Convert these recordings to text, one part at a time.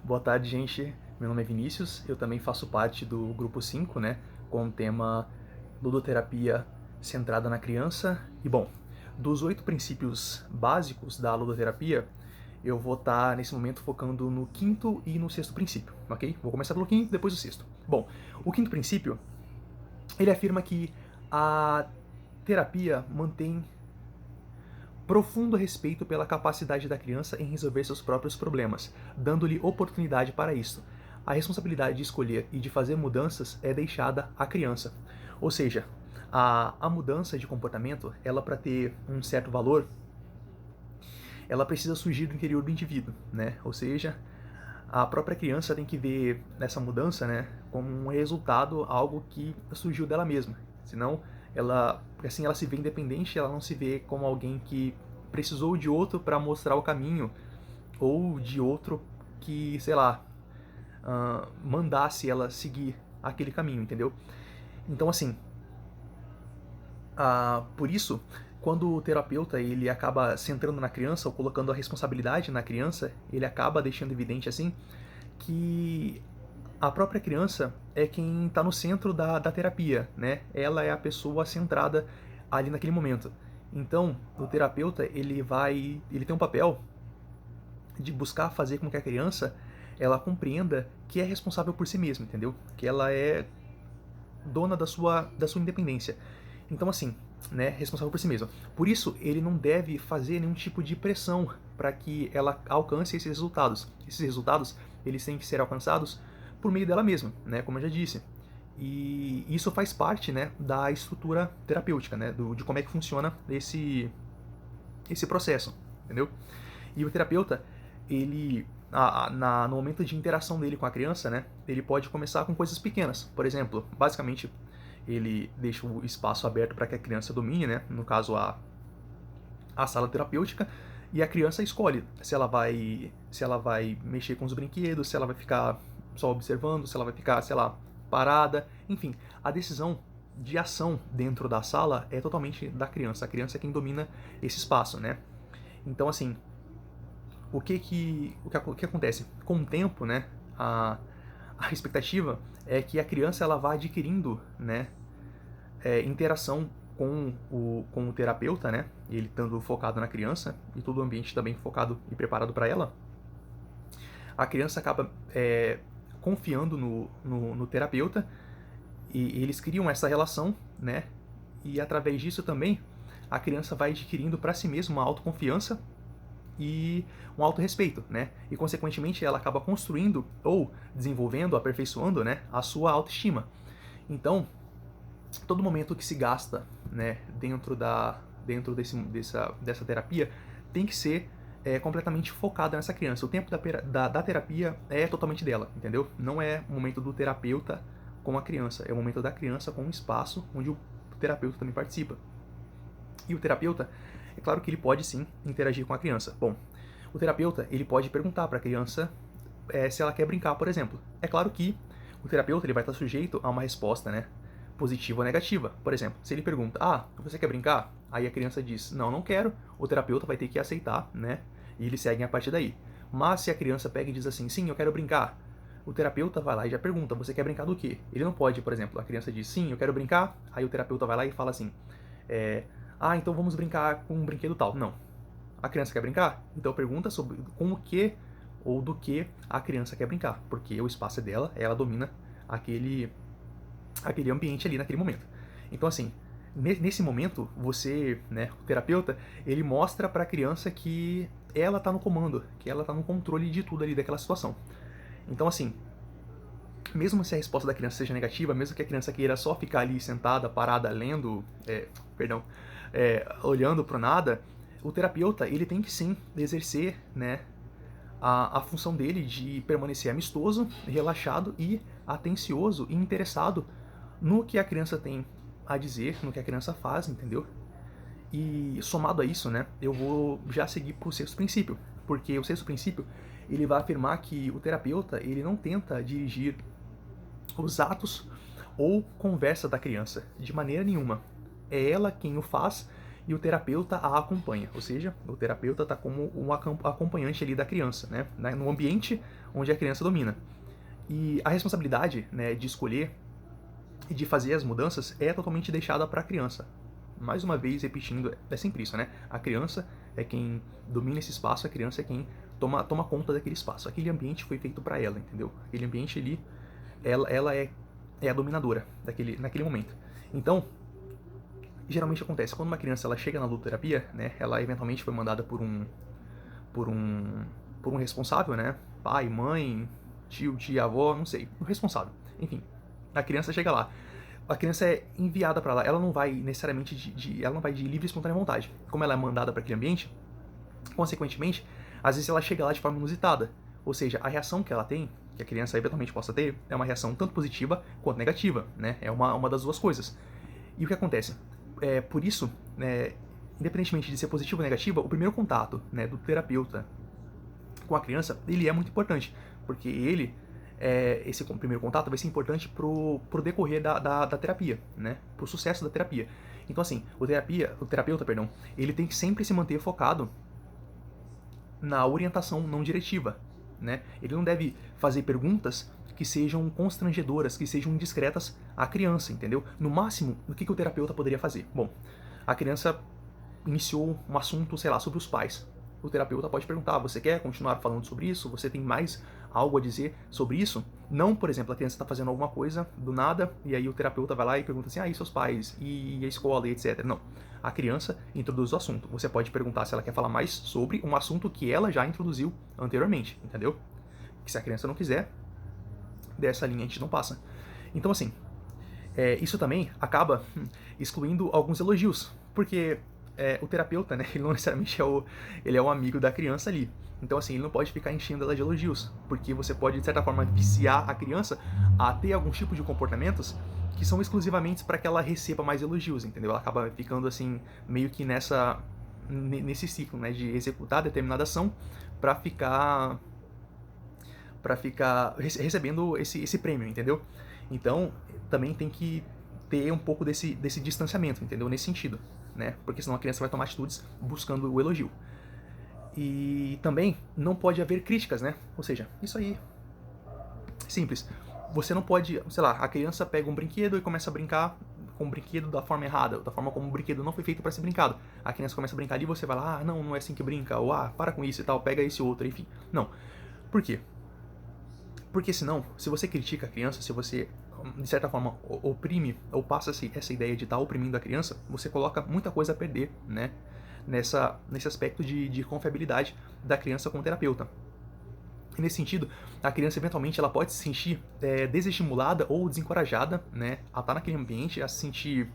Boa tarde, gente. Meu nome é Vinícius, eu também faço parte do grupo 5, né, com o tema Ludoterapia centrada na criança. E bom, dos 8 princípios básicos da ludoterapia, eu vou estar nesse momento focando no quinto e no sexto princípio, ok? Vou começar pelo quinto, depois o sexto. Bom, o quinto princípio, ele afirma que a terapia mantém profundo respeito pela capacidade da criança em resolver seus próprios problemas, dando-lhe oportunidade para isso. A responsabilidade de escolher e de fazer mudanças é deixada à criança. Ou seja, a mudança de comportamento, ela para ter um certo valor, ela precisa surgir do interior do indivíduo, né? Ou seja, a própria criança tem que ver nessa mudança, né, como um resultado, algo que surgiu dela mesma. Senão, porque assim ela se vê independente, ela não se vê como alguém que precisou de outro para mostrar o caminho, ou de outro que, sei lá, mandasse ela seguir aquele caminho, entendeu? Então, assim, por isso, quando o terapeuta ele acaba centrando na criança ou colocando a responsabilidade na criança, ele acaba deixando evidente assim que a própria criança é quem está no centro da terapia, né? Ela é a pessoa centrada ali naquele momento. Então, o terapeuta ele tem um papel de buscar fazer com que a criança ela compreenda que é responsável por si mesma, entendeu? Que ela é dona da sua independência. Então, assim, né, responsável por si mesma. Por isso, ele não deve fazer nenhum tipo de pressão para que ela alcance esses resultados. Esses resultados, eles têm que ser alcançados por meio dela mesma, né, como eu já disse. E isso faz parte, né, da estrutura terapêutica, né, de como é que funciona esse processo, entendeu? E o terapeuta, ele, no momento de interação dele com a criança, né, ele pode começar com coisas pequenas. Por exemplo, basicamente, ele deixa o espaço aberto para que a criança domine, né, no caso a sala terapêutica, e a criança escolhe se ela vai mexer com os brinquedos, se ela vai ficar só observando, se ela vai ficar, sei lá, parada, enfim, a decisão de ação dentro da sala é totalmente da criança. A criança é quem domina esse espaço, né? Então, assim, o que acontece? Com o tempo, né, a expectativa é que a criança ela vá adquirindo, né, interação com o terapeuta, né, ele estando focado na criança e todo o ambiente também focado e preparado para ela, a criança acaba confiando no terapeuta e eles criam essa relação, né, e através disso também a criança vai adquirindo para si mesma uma autoconfiança e um autorrespeito, né? E consequentemente ela acaba construindo ou desenvolvendo, aperfeiçoando, né, a sua autoestima. Então, todo momento que se gasta, né, dessa terapia tem que ser completamente focado nessa criança. O tempo da terapia é totalmente dela, entendeu? Não é o momento do terapeuta com a criança, é o momento da criança com um espaço onde o terapeuta também participa. E o terapeuta, é claro que ele pode sim interagir com a criança. Bom, o terapeuta ele pode perguntar para a criança se ela quer brincar, por exemplo. É claro que o terapeuta ele vai estar sujeito a uma resposta, né, positiva ou negativa. Por exemplo, se ele pergunta, você quer brincar? Aí a criança diz, não, não quero. O terapeuta vai ter que aceitar, né, e eles seguem a partir daí. Mas se a criança pega e diz assim, sim, eu quero brincar, o terapeuta vai lá e já pergunta, você quer brincar do quê? Ele não pode, por exemplo, a criança diz, sim, eu quero brincar, aí o terapeuta vai lá e fala assim, então vamos brincar com um brinquedo tal. Não. A criança quer brincar? Então pergunta sobre com o que ou do que a criança quer brincar, porque o espaço é dela, ela domina aquele ambiente ali naquele momento. Então assim, nesse momento, você, né, o terapeuta, ele mostra para a criança que ela está no comando, que ela está no controle de tudo ali daquela situação. Então assim, mesmo se a resposta da criança seja negativa, mesmo que a criança queira só ficar ali sentada, parada, lendo, olhando para nada, o terapeuta ele tem que sim exercer, né, a função dele de permanecer amistoso, relaxado e atencioso e interessado no que a criança tem a dizer, no que a criança faz, entendeu? E somado a isso, né, eu vou já seguir para o sexto princípio, porque o sexto princípio ele vai afirmar que o terapeuta ele não tenta dirigir os atos ou conversa da criança, de maneira nenhuma. É ela quem o faz e o terapeuta a acompanha, ou seja, o terapeuta está como um acompanhante ali da criança, né? No ambiente onde a criança domina. E a responsabilidade, né, de escolher e de fazer as mudanças é totalmente deixada para a criança. Mais uma vez, repetindo, é sempre isso, né? A criança é quem domina esse espaço, a criança é quem toma conta daquele espaço. Aquele ambiente foi feito para ela, entendeu? Aquele ambiente ali, ela é a dominadora naquele momento. Então, geralmente acontece, quando uma criança ela chega na ludoterapia, né? Ela eventualmente foi mandada por um responsável, né? Pai, mãe, tio, tia, avó, não sei, um responsável. Enfim, a criança chega lá. A criança é enviada para lá. Ela não vai necessariamente ela não vai de livre e espontânea vontade. Como ela é mandada para aquele ambiente, consequentemente, às vezes ela chega lá de forma inusitada. Ou seja, a reação que ela tem, que a criança eventualmente possa ter, é uma reação tanto positiva quanto negativa, né? É uma das duas coisas. E o que acontece? Por isso, né, independentemente de ser positivo ou negativa, o primeiro contato, né, do terapeuta com a criança, ele é muito importante, porque esse primeiro contato vai ser importante pro decorrer da terapia, né, pro sucesso da terapia. Então assim, o terapeuta, perdão, ele tem que sempre se manter focado na orientação não diretiva, né? Ele não deve fazer perguntas que sejam constrangedoras, que sejam indiscretas à criança, entendeu? No máximo, o que o terapeuta poderia fazer? Bom, a criança iniciou um assunto, sei lá, sobre os pais. O terapeuta pode perguntar, você quer continuar falando sobre isso? Você tem mais algo a dizer sobre isso? Não, por exemplo, a criança está fazendo alguma coisa do nada, e aí o terapeuta vai lá e pergunta assim, e seus pais? E a escola, e etc. Não. A criança introduz o assunto. Você pode perguntar se ela quer falar mais sobre um assunto que ela já introduziu anteriormente, entendeu? Que se a criança não quiser, dessa linha a gente não passa. Então, assim, isso também acaba excluindo alguns elogios, porque o terapeuta, né, ele não necessariamente ele é um amigo da criança ali. Então, assim, ele não pode ficar enchendo ela de elogios, porque você pode, de certa forma, viciar a criança a ter algum tipo de comportamentos que são exclusivamente para que ela receba mais elogios, entendeu? Ela acaba ficando, assim, meio que nesse ciclo, né, de executar determinada ação para ficar recebendo esse prêmio, entendeu? Então, também tem que ter um pouco desse distanciamento, entendeu? Nesse sentido, né? Porque senão a criança vai tomar atitudes buscando o elogio. E também não pode haver críticas, né? Ou seja, isso aí, simples. Você não pode, sei lá, a criança pega um brinquedo e começa a brincar com o brinquedo da forma errada, da forma como o brinquedo não foi feito para ser brincado. A criança começa a brincar ali e você vai lá, não é assim que brinca, ou para com isso e tal, pega esse outro, enfim. Não. Por quê? Porque senão, se você critica a criança, se você, de certa forma, oprime ou passa essa ideia de estar oprimindo a criança, você coloca muita coisa a perder, né? Nesse aspecto de confiabilidade da criança com o terapeuta. E nesse sentido, a criança eventualmente ela pode se sentir desestimulada ou desencorajada, né? A estar naquele ambiente, a se sentir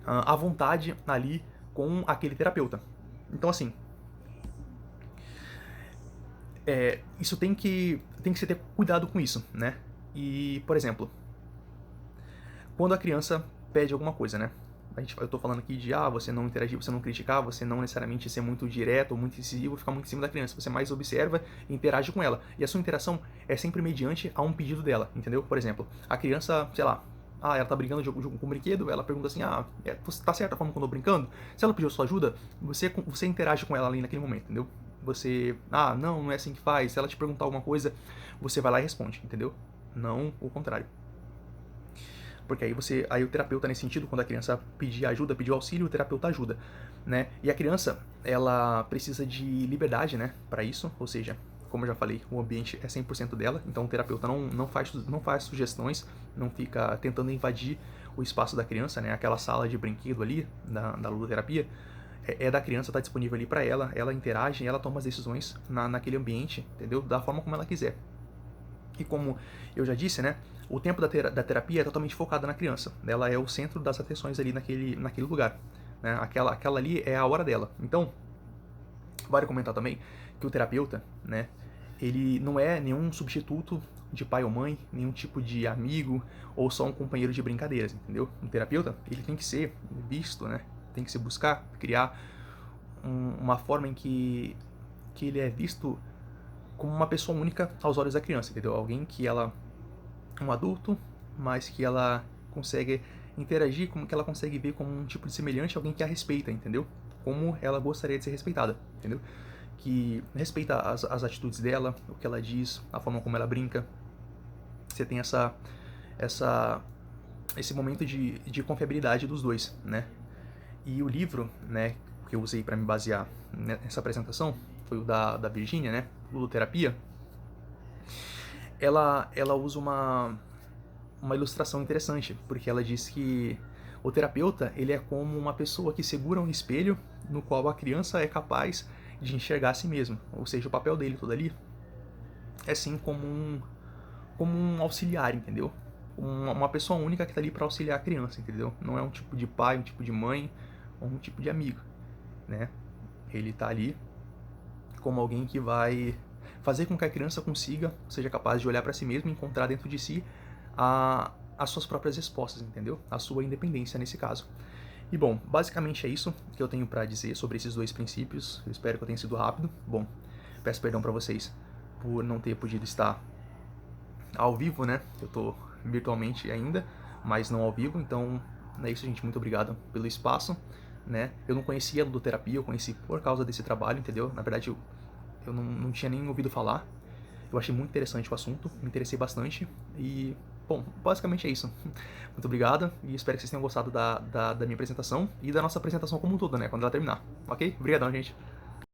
à vontade ali com aquele terapeuta. Então, assim, isso tem que se ter cuidado com isso, né? E, por exemplo, quando a criança pede alguma coisa, né? Eu tô falando aqui de, você não interagir, você não criticar, você não necessariamente ser muito direto ou muito incisivo, ficar muito em cima da criança. Você mais observa e interage com ela. E a sua interação é sempre mediante a um pedido dela, entendeu? Por exemplo, a criança, sei lá, ela tá brincando com um brinquedo, ela pergunta assim, você tá certa a forma como eu tô brincando? Se ela pediu sua ajuda, você interage com ela ali naquele momento, entendeu? Você, não é assim que faz. Se ela te perguntar alguma coisa, você vai lá e responde, entendeu? Não o contrário. Porque aí o terapeuta, nesse sentido, quando a criança pedir ajuda, pedir auxílio, o terapeuta ajuda, né? E a criança, ela precisa de liberdade, né, para isso, ou seja, como eu já falei, o ambiente é 100% dela, então o terapeuta não faz sugestões, não fica tentando invadir o espaço da criança, né? Aquela sala de brinquedo ali, da ludoterapia, é da criança, tá disponível ali para ela interage, ela toma as decisões naquele ambiente, entendeu? Da forma como ela quiser. E como eu já disse, né, o tempo da terapia é totalmente focado na criança. Ela é o centro das atenções ali naquele lugar. Né? Aquela ali é a hora dela. Então, vale comentar também que o terapeuta, né, ele não é nenhum substituto de pai ou mãe, nenhum tipo de amigo ou só um companheiro de brincadeiras, entendeu? O terapeuta, ele tem que ser visto, né? Tem que se buscar criar uma forma em que ele é visto como uma pessoa única aos olhos da criança, entendeu? Alguém que ela um adulto, mas que ela consegue interagir, como que ela consegue ver como um tipo de semelhante, alguém que a respeita, entendeu? Como ela gostaria de ser respeitada, entendeu? que respeita as atitudes dela, o que ela diz, a forma como ela brinca. Você tem esse momento de confiabilidade dos dois, né? E o livro, né, que eu usei para me basear nessa apresentação foi o da Virginia, né, Ludoterapia. Ela usa uma ilustração interessante, porque ela diz que o terapeuta, ele é como uma pessoa que segura um espelho no qual a criança é capaz de enxergar a si mesma. Ou seja, o papel dele todo ali é sim como um auxiliar, entendeu? Uma pessoa única que está ali para auxiliar a criança, entendeu? Não é um tipo de pai, um tipo de mãe ou um tipo de amigo, né? Ele está ali como alguém que vai fazer com que a criança consiga, seja capaz de olhar para si mesma e encontrar dentro de si as suas próprias respostas, entendeu? A sua independência nesse caso. E bom, basicamente é isso que eu tenho para dizer sobre esses dois princípios. Eu espero que eu tenha sido rápido. Bom, peço perdão para vocês por não ter podido estar ao vivo, né? Eu tô virtualmente ainda, mas não ao vivo, então é isso, gente. Muito obrigado pelo espaço, né? Eu não conhecia a ludoterapia, eu conheci por causa desse trabalho, entendeu? Na verdade, eu não tinha nem ouvido falar. Eu achei muito interessante o assunto, me interessei bastante e, bom, basicamente é isso. Muito obrigado e espero que vocês tenham gostado da minha apresentação e da nossa apresentação como um todo, né? Quando ela terminar, ok? Obrigadão, gente.